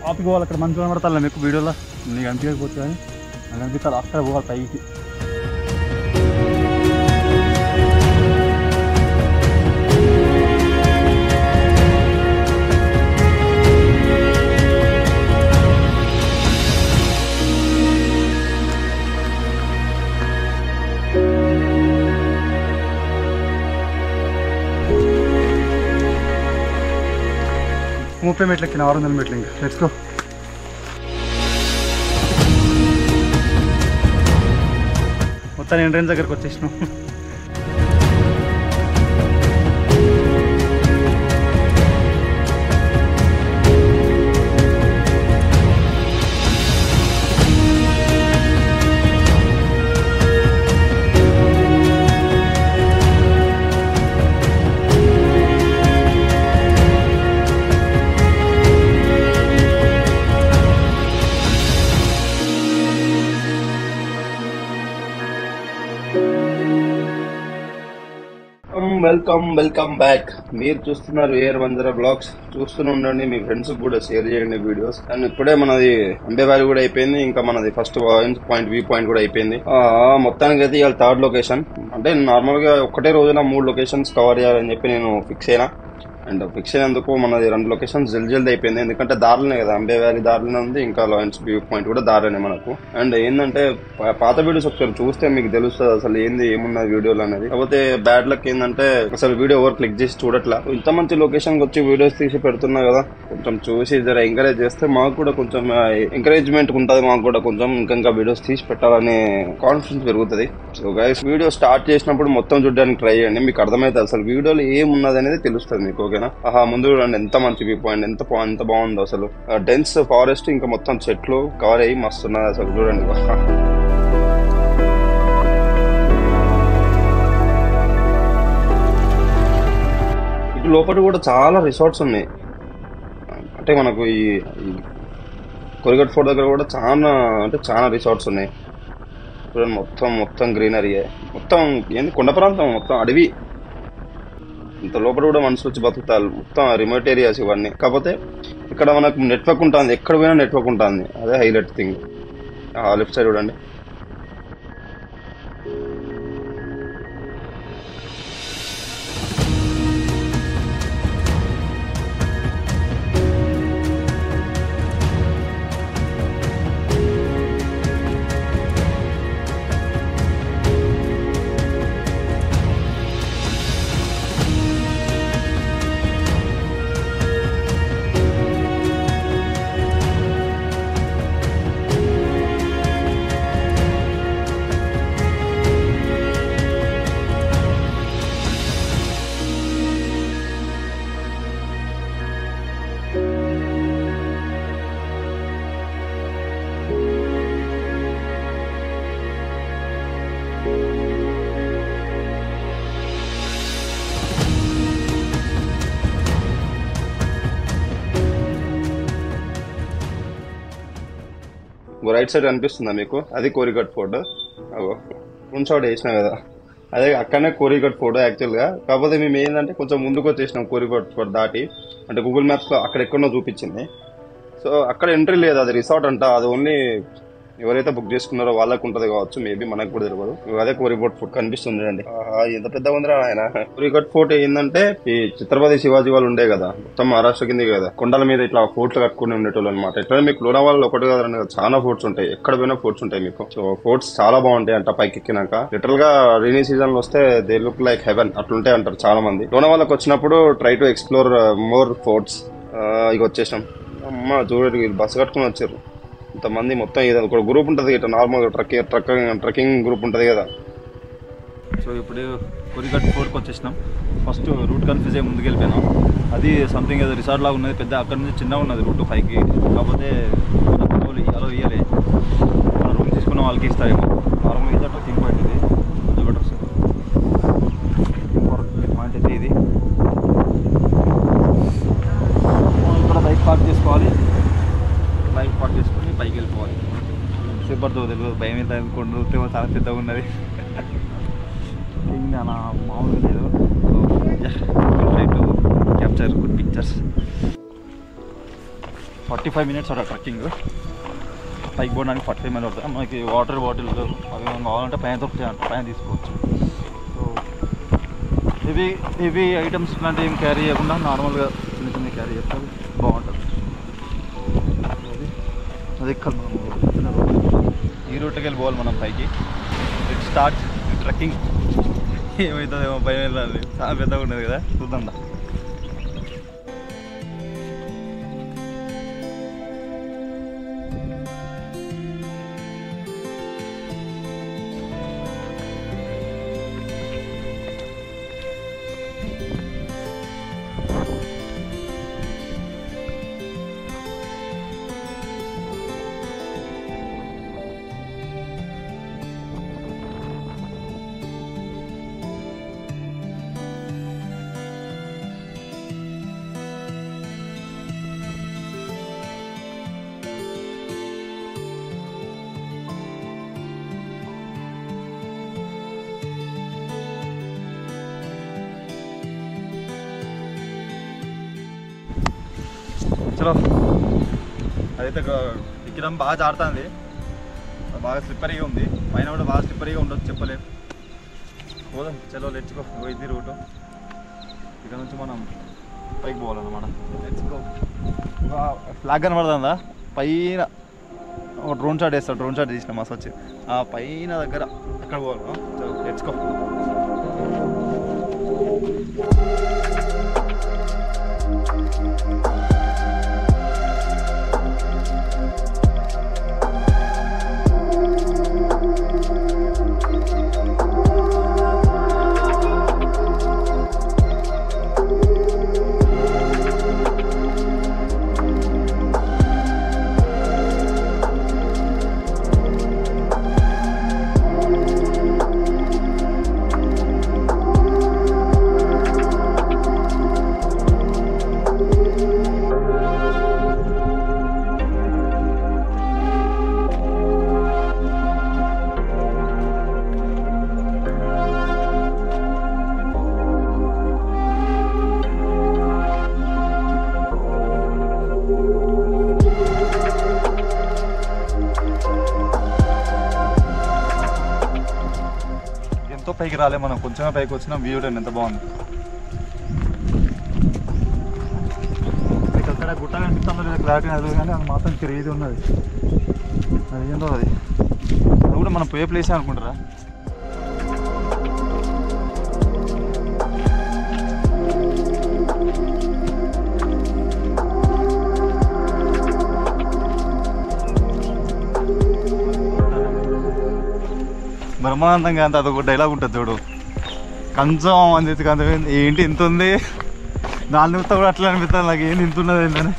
Topic పోవాలి. అక్కడ మంచిగా కనబడతా మీకు వీడియోలో నీకు అనిపించకపోతే కానీ నాకు అనిపిస్తుంది అక్కడ పోవాలి పైకి. ముప్పై మెట్లు ఎక్కిన 600 మెట్లు. ఇంకా లెట్స్ గో. మొత్తం ఎంట్రన్స్ దగ్గరకు వచ్చేసినాం. Welcome back. మీరు చూస్తున్నారు ఏఆర్ వంజరా బ్లాగ్స్. చూస్తూనే ఉండండి, మీ ఫ్రెండ్స్ కూడా షేర్ చేయండి వీడియోస్. అండ్ ఇప్పుడే మనది అంబే వ్యాలీ కూడా అయిపోయింది, ఇంకా మనది ఫస్ట్ పాయింట్ వ్యూ పాయింట్ కూడా అయిపోయింది. మొత్తానికి అయితే ఇవాళ థర్డ్ లొకేషన్. అంటే నార్మల్ గా ఒకటే రోజున 3 లొకేషన్స్ కవర్ చేయాలని చెప్పి నేను ఫిక్స్ అయినా. అండ్ ఫిక్స్ అయినందుకు మనది 2 లొకేషన్స్ జల్దీ అయిపోయింది, ఎందుకంటే దారిలోనే కదా, అంబే వ్యాలీ దారిలోనే ఉంది, ఇంకా లాయన్స్ వ్యూ పాయింట్ కూడా దారిలోనే మనకు. అండ్ ఏంటంటే పాత వీడియోస్ ఒకసారి చూస్తే మీకు తెలుస్తుంది అసలు ఏమున్నది వీడియోలు అనేది. కాకపోతే బ్యాడ్ లక్ ఏంటంటే అసలు వీడియో ఎవరు క్లిక్ చేసి చూడట్లా. ఇంత మంచి లొకేషన్ వచ్చి వీడియోస్ తీసి పెడుతున్నా కదా, కొంచెం చూసి జర ఎంకరేజ్ చేస్తే మాకు కూడా కొంచెం ఎంకరేజ్మెంట్ ఉంటుంది, మాకు కూడా కొంచెం ఇంకా వీడియోస్ తీసి పెట్టాలనే కాన్ఫిడెన్స్ పెరుగుతుంది. సో గైస్, వీడియో స్టార్ట్ చేసినప్పుడు మొత్తం చూడడానికి ట్రై చేయండి, మీకు అర్థమవుతుంది అసలు వీడియోలో ఏమున్నది అనేది తెలుస్తుంది మీకు. ఓకేనా? ముందు చూడండి ఎంత మంచి వ్యూ పాయింట్, ఎంత బాగుందో అసలు. డెన్స్ ఫారెస్ట్, ఇంకా మొత్తం చెట్లు కవర్ అయ్యి మస్తున్నది అసలు. చూడండి, ఇటు లోపల కూడా చాలా రిసార్ట్స్ ఉన్నాయి. అంటే మనకు ఈ కొరిగట్ ఫోర్ట్ దగ్గర కూడా చాలా రిసార్ట్స్ ఉన్నాయి. చూడండి, మొత్తం గ్రీనరీ, మొత్తం ఏంది కొండ ప్రాంతం, మొత్తం అడవి. ఇంత లోపల కూడా మనుషులు వచ్చి బతుకుతారు, మొత్తం రిమోట్ ఏరియాస్ ఇవన్నీ. కాకపోతే ఇక్కడ మనకు నెట్వర్క్ ఉంటుంది, ఎక్కడ పోయినా నెట్వర్క్ ఉంటుంది, అదే హైలైట్ థింగ్. లెఫ్ట్ సైడ్ చూడండి, రైట్ సైడ్ కనిపిస్తుందా మీకు? అది కోరిగట్ ఫోర్ట్. ఫ్రంట్ సైడ్ వేసినా కదా, అదే అక్కడనే కోరిగట్ ఫోర్ట్ యాక్చువల్గా. కాకపోతే మేము ఏంటంటే కొంచెం ముందుకు వచ్చేసినాం కోరిగట్ ఫోర్ట్ దాటి. అంటే గూగుల్ మ్యాప్స్లో అక్కడెక్కడో చూపించింది. సో అక్కడ ఎంట్రీ లేదు, అది రిసార్ట్ అంట. అది ఓన్లీ ఎవరైతే బుక్ చేసుకున్నారో వాళ్ళకు ఉంటది కావచ్చు, మేబీ మనకు కూడా తెలియదు. అదే కోరిగట్ ఫోర్ట్ కనిపిస్తుంది అండి. ఎంత పెద్ద ఉందిరా ఆయన. కోరిగట్ ఫోర్ట్ ఏంటంటే ఈ ఛత్రపతి శివాజీ వాళ్ళు ఉండే కదా, మొత్తం మహారాష్ట్ర కింద కదా, కొండల మీద ఇట్లా ఫోర్ట్లు కట్టుకుని ఉండేటోళ్ళు అనమాట. ఇట్లా మీకు లోనావాళ్ళలో ఒకటి కదా, చాలా ఫోర్ట్స్ ఉంటాయి, ఎక్కడ పోయినా ఫోర్ట్స్ ఉంటాయి మీకు. సో ఫోర్ట్స్ చాలా బాగుంటాయి అంట పైకి ఎక్కినాక. లిటరల్ గా రైనీ సీజన్ లో వస్తే దే లుక్ లైక్ హెవెన్ అట్లుంటాయి అంటారు చాలా మంది. లోనావాళ్ళకి వచ్చినప్పుడు try to explore more forts. ఇక వచ్చేసాం. అమ్మ చూడండి, బస్సు కట్టుకుని వచ్చారు ఇంతమంది. మొత్తం ఇది ఒక గ్రూప్ ఉంటుంది ఇట్లా, నార్మల్ ట్రెక్కింగ్ గ్రూప్ ఉంటుంది కదా. సో ఇప్పుడు కోరిగట్ ఫోర్ట్కి వచ్చేసినాం. ఫస్ట్ రూట్ కన్ఫ్యూజ్ అయ్యి ముందుకు వెళ్ళిపోయినాం. అది సంథింగ్ ఏదో రిసార్ట్ లాగా ఉన్నది, పెద్ద అక్కడ నుంచి చిన్నగా ఉన్నది రూట్ పైకి. కాకపోతే అలా ఇయ్యలే, రూమ్ తీసుకున్న వాళ్ళకి ఇస్తారేమో. నార్మల్గా అయితే ట్రెక్కింగ్ పాయింట్ ఇది. పోవాలి. సేపు పడుతుందో తెలియదు, భయం ఎంత అనుకుంటే చాలా పెద్దగా ఉన్నది. ఇంకా నా మామూలుగా లేదు. So try to capture good pictures. 45 minutes అక్కడ ట్రెక్కింగ్. పైకి పోవడానికి 45 minutes అవుతుంది. మనకి వాటర్ బాటిల్ అవి కావాలంటే పైన దొరుకుతాయి అంట, పైన తీసుకోవచ్చు. సో హెవీ ఐటమ్స్ ఇట్లాంటివి ఏం క్యారీ చేయకుండా నార్మల్గా చిన్న చిన్న క్యారీ చేస్తే బాగుంటుంది. అది ఎక్కాలి మనం. ఈ రూట్కి వెళ్ళి పోవాలి మనం పైకి. It start trekking. ఏమవుతుందేమో భయం వెళ్ళాలి, చాలా పెద్దగా ఉండదు కదా, చూద్దాం. చలో, అదైతే ఎక్కడం బాగా జారుతుంది, బాగా స్లిప్పరీగా ఉంది. పైన కూడా బాగా స్లిప్పరీగా ఉండొచ్చు, చెప్పలేదు. పోదాం, చలో లెట్స్ గో. ఇది రూటు. ఇక్కడ నుంచి మనం పైకి పోవాలన్నమాట. Let's go. ఫ్లాగ్ కనబడుతుందా పైన? ఒక డ్రోన్ షాట్ వేస్తాడు, డ్రోన్ షాట్ తీసిన మస్తు వచ్చి ఆ పైన దగ్గర అక్కడ పోవాలి. చలో లెట్స్ గో. పైకి రాలే మనం, కొంచెమే పైకి వచ్చినా వ్యూ ఎంత బాగుంది. మీకు అక్కడ గుట్ట కనిపిస్తుందో లేదా క్లారిటీ అది, కానీ అది మాత్రం తిరిగి ఉన్నది. అది ఏందో అది కూడా మనం పోయే ప్లేసే అనుకుంటారా? బ్రహ్మానందంగా అంత అదొక డైలాగ్ ఉంటుంది చూడు, కొంచెం అని చెప్పి కొంచెం ఏంటి ఇంత ఉంది, దాని నిమిత్తం కూడా అట్లా అనిపిస్తుంది నాకు, ఏంటి ఇంత ఉన్నది ఏంటని.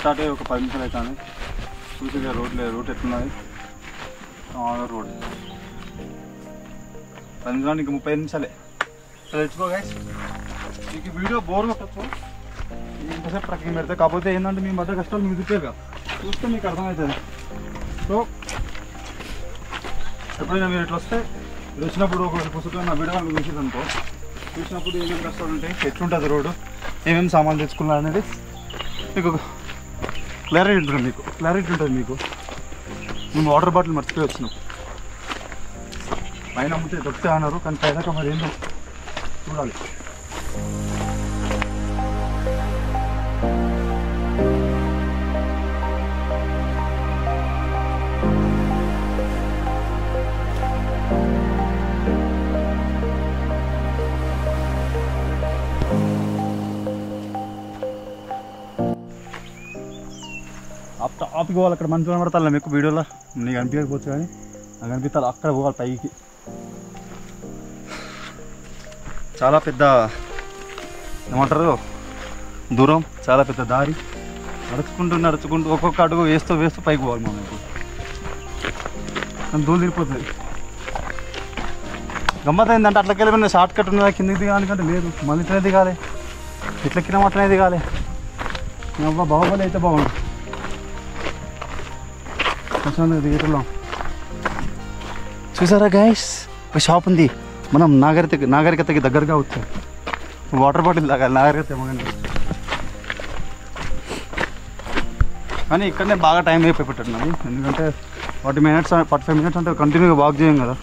స్టార్ట్ అయ్యి ఒక 10 నిమిషాలు అవుతుంది. చూసిగా రూట్ ఎట్లున్నది, రోడ్ 10 నిమిషాలు, ఇంకా 30 నిమిషాలే. తెచ్చుకో గైస్, మీకు వీడియో బోర్ కొట్టచ్చు ఇంతసేపు ట్రెక్కింగ్ పెడితే. కాకపోతే ఏంటంటే మీ మధ్య కష్టాలు మీకు చెప్పాక చూస్తే మీకు అర్థమవుతుంది. సో ఎప్పుడైనా మీరు ఇట్లా వస్తే మీరు వచ్చినప్పుడు ఒక పుస్తకం నా వీడియో మీకు చూసేది అనుకో, చూసినప్పుడు ఏమేమి కష్టాలు ఉంటాయి, ఎట్లుంటుంది రోడ్డు, ఏమేమి సామాన్లు తెచ్చుకున్నారు అనేది మీకు క్లారిటీ ఉంటుంది మీకు. మేము వాటర్ బాటిల్ మర్చిపోయి వచ్చినాం. పైన అమ్మితే దొరికితే అన్నారు, కానీ పైన మరి ఏంటో చూడాలి. టాప్కి పోవాలి. అక్కడ మంచి కనబడతాను మీకు వీడియోలో, నీకు అనిపించకపోవచ్చు కానీ నాకు అనిపిస్తుంది. అక్కడ పోవాలి పైకి. చాలా పెద్ద ఏమంటారు దూరం, చాలా పెద్ద దారి. నడుచుకుంటూ ఒక్కొక్క అడుగు వేస్తూ పైకి పోవాలి మనం. ఇప్పుడు దూరం తిరిగిపోతుంది. గమ్మత్ ఏంటంటే అట్లకి వెళ్ళి షార్ట్ కట్ ఉన్నదా కిందకి దిగానికంటే లేదు, మళ్ళీ ఇట్లనే దిగాలి. ఇట్లా కింద అట్లనే దిగాలి. అబ్బా బాహుబలి అయితే బాగుంది. దిగటంలో చూసారా గైస్, ఒక షాప్ ఉంది. మనం నాగరికతకి దగ్గరగా వచ్చాం. వాటర్ బాటిల్ తాగాలి, నాగరికత ఏమోగానే. కానీ ఇక్కడనే బాగా టైం అయిపోయి ఎందుకంటే 45 మినిట్స్ అంటే కంటిన్యూగా వాక్ చేయం కదా,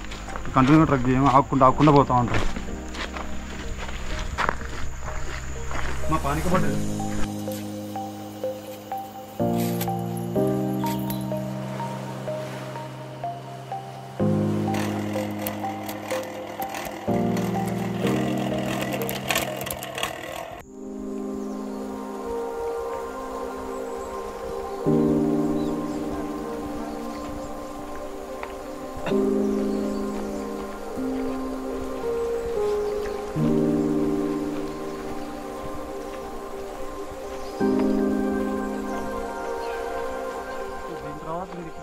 కంటిన్యూగా ట్రక్ చేయం, ఆకుండా పోతూ ఉంటాం. మా పానిక బాటిల్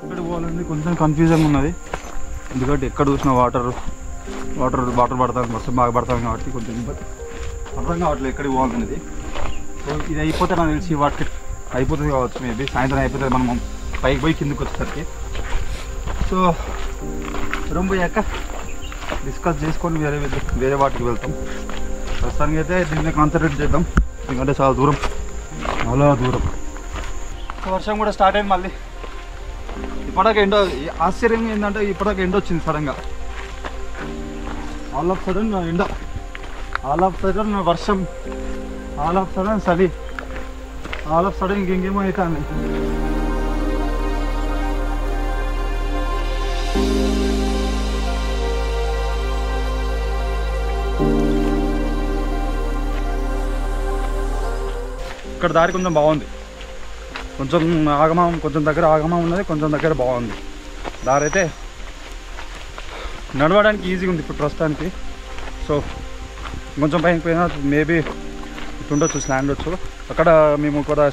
ఇక్కడ పోవాలండి. కొంచెం కన్ఫ్యూజన్గా ఉన్నది, ఎందుకంటే ఎక్కడ చూసినా వాటర్ పడతాను, వర్షం బాగా పడతాను కాబట్టి కొంచెం అర్థం కావట్లేదు ఎక్కడికి పోవాలనేది. సో ఇది అయిపోతే నాకు తెలిసి వాటికి అయిపోతుంది కావచ్చు, మేబీ సాయంత్రం అయిపోతుంది మనం పైకి పోయి కిందకి వచ్చేసరికి. సో రూమ్ పోయాక డిస్కస్ చేసుకొని వేరే వాటికి వెళ్తాం. ప్రస్తుతానికి అయితే దీన్ని కాన్సన్ట్రేట్ చేద్దాం, ఎందుకంటే చాలా దూరం. వర్షం కూడా స్టార్ట్ అయింది మళ్ళీ. ఇప్పటిదాకా ఎండ, ఆశ్చర్యం ఏంటంటే ఇప్పటిదాకా ఎండ వచ్చింది సడన్గా. ఆల్ ఆఫ్ సడన్ ఎండ, ఆల్ ఆఫ్ సడన్ వర్షం, ఆల్ ఆఫ్ సడన్ చలి, ఆల్ ఆఫ్ సడన్ ఇంకేమో అవుతుంది. ఇక్కడ దారి కొంచెం బాగుంది, కొంచెం దగ్గర ఆగమం ఉన్నది, కొంచెం దగ్గర బాగుంది దారి. అయితే నడవడానికి ఈజీగా ఉంది ఇప్పుడు ప్రస్తుతానికి. సో కొంచెం పైకి పోయినా మేబీ ఇటు ఉండొచ్చు, స్లాండ్ వచ్చు. అక్కడ మేము కూడా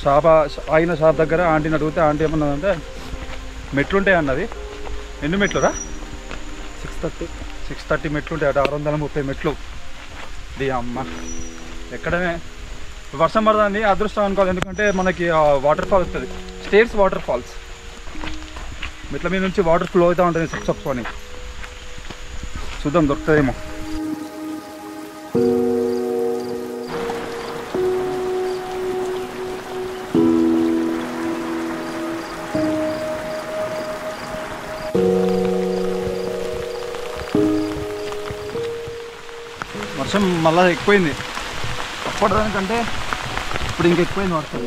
ఆగిన షాప్ దగ్గర ఆంటీని అడిగితే ఆంటీ ఏమన్నదంటే మెట్లు ఉంటాయి అన్నది. ఎన్ని మెట్లురా? 630 మెట్లు ఉంటాయి అట, 630 మెట్లు. ది అమ్మ, ఎక్కడనే వర్షం పడుతుంది అదృష్టం అనుకోవాలి, ఎందుకంటే మనకి వాటర్ ఫాల్ వస్తుంది, స్టేట్స్ వాటర్ ఫాల్స్. మెట్ల మీద నుంచి వాటర్ ఫ్లో అవుతూ ఉంటుంది సప్సప్స్ అని. చూద్దాం దొరుకుతుందేమో. వర్షం మళ్ళీ ఎక్కువైంది, అప్పటిదానికంటే ఇప్పుడు ఇంకెక్కువైంది వర్షం.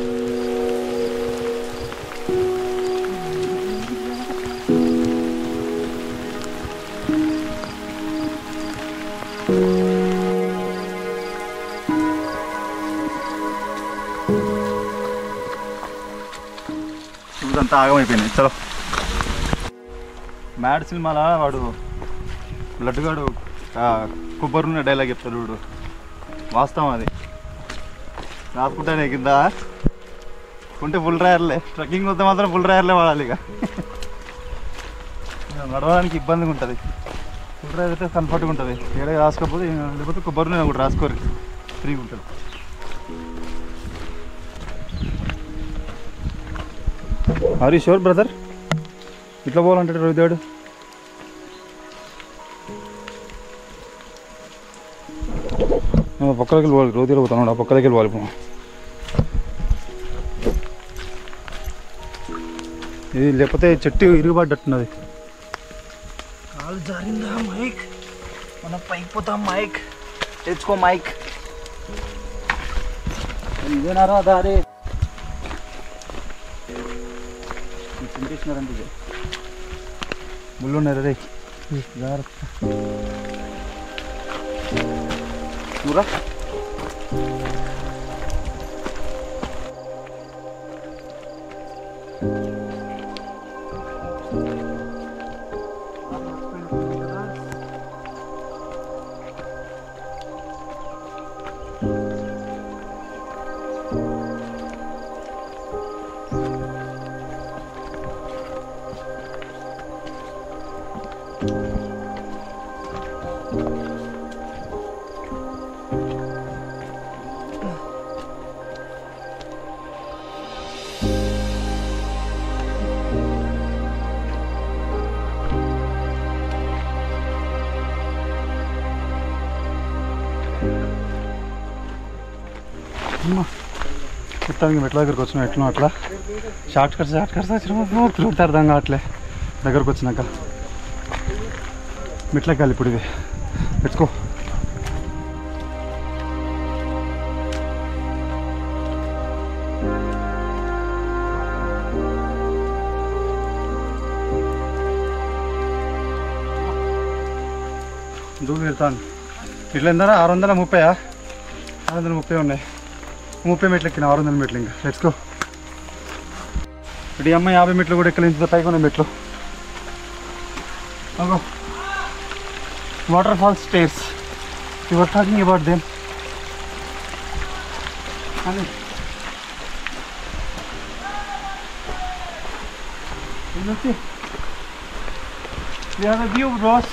ఇదంతా ఆగమైపోయింది. చలో, మ్యాడ్ సినిమాలో వాడు లడ్డుగాడు కొబ్బరిన్న డైలాగ్ చెప్తాడు చూడు, వాస్తవం అది. రాసుకుంటానే కింద ఉంటే ఫుల్ డ్రైవర్లే, ట్రెక్కింగ్ వస్తే మాత్రం ఫుల్ డ్రైవర్లే వాడాలి. ఇక నడవడానికి ఇబ్బందిగా ఉంటుంది, ఫుల్ డ్రైవర్ అయితే కంఫర్ట్గా ఉంటుంది. ఏడే రాసుకోకపోతే లేకపోతే కొబ్బరి ఒకటి రాసుకోరు, ఫ్రీగా ఉంటుంది. Are you sure brother? ఇట్లా పోవాలంటే రోహితాడు పక్క దగ్గర పోవాలి, రోజులో పోతాను ఆ పక్క దగ్గర పోవాలి. ఇది లేకపోతే చెట్టు ఇరుగుబడ్డట్టున్నది. కాలు జారిందా మైక్? మనం పైకి పోతాం మైక్. తెచ్చుకో మైక్. ఇదేనారా దారి చింటేసినారంటే ఇది ముళ్ళు ఉన్నాయి రే జాగ్రత్త. నువ్వురా. మొత్తానికి మెట్ల దగ్గరకు వచ్చినా ఎట్లా అట్లా షార్ట్ కట్స్ వచ్చిన తిరుగుతా అర్థం కావట్లే. దగ్గరకు వచ్చినాక మెట్లెక్కాలి ఇప్పుడు. ఇది పెట్టుకో. దూరం వెళ్తాను. ఇట్లా ఎంతనా 630? 630 ఉన్నాయి. 30 మెట్లు ఎక్కిన 600 మెట్లు. ఇంకా లెట్స్ గో. ఇటు అమ్మ 50 మెట్లు కూడా ఎక్కలేదు. పైకి ఉన్నాయి మెట్లు. అగో waterfall stairs. You are talking about them అని. We have a view, bros.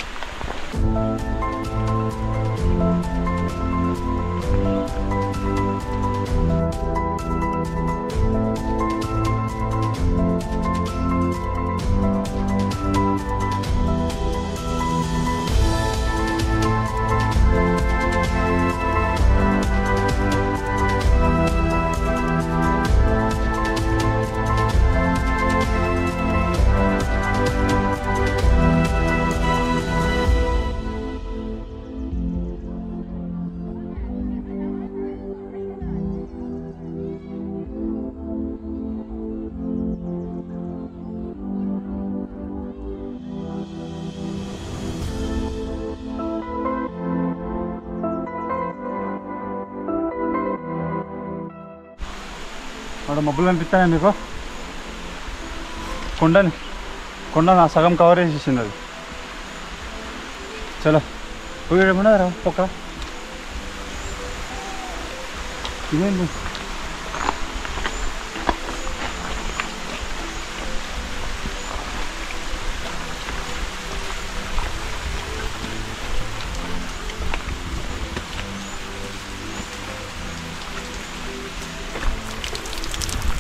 అక్కడ మబ్బులు కనిపిస్తాయా మీకు? కొండ నా సగం కవర్ చేసేసింది అది. చలో పోయేమన్నారా పక్క. ఇదేంటి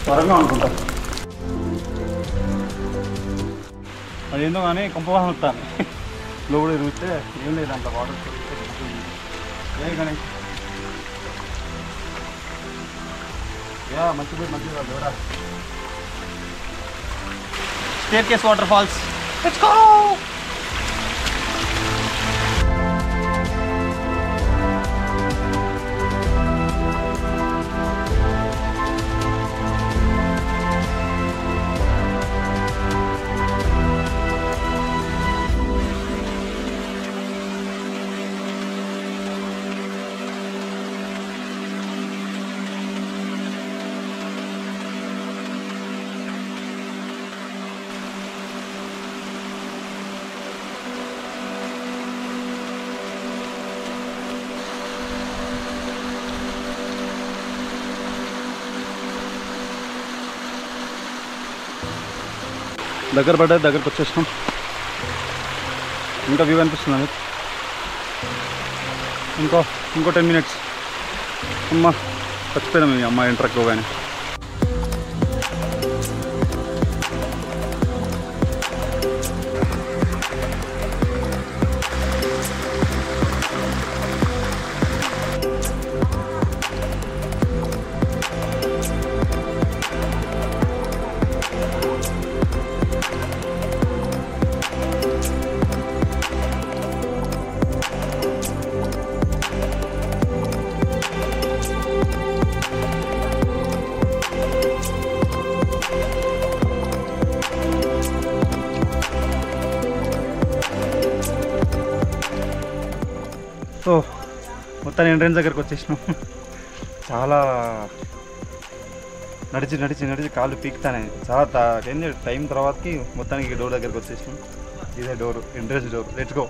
త్వరగా అనుకుంటా. అదేందో కానీ కొంపవాసన వస్తాను. లోపల తిరిగితే ఏం లేదు అంత వాటర్ ఏ కానీ మంచిది దేవుడా. స్టేర్కేస్ వాటర్ ఫాల్స్. Let's go. దగ్గరకు వచ్చేసినాం. ఇంకా వ్యూ అనిపిస్తుంది. ఇంకో 10 minutes. అమ్మ చచ్చిపోయినాం మీ అమ్మ ఎంటర్ ఎక్కువగానే. సో మొత్తం ఎంట్రన్స్ దగ్గరికి వచ్చేసినాం. చాలా నడిచి నడిచి నడిచి కాళ్ళు పీకుతానే చాలా టైం తర్వాతకి మొత్తానికి డోర్ దగ్గరికి వచ్చేసినాం. ఇదే door, entrance door. Let's go.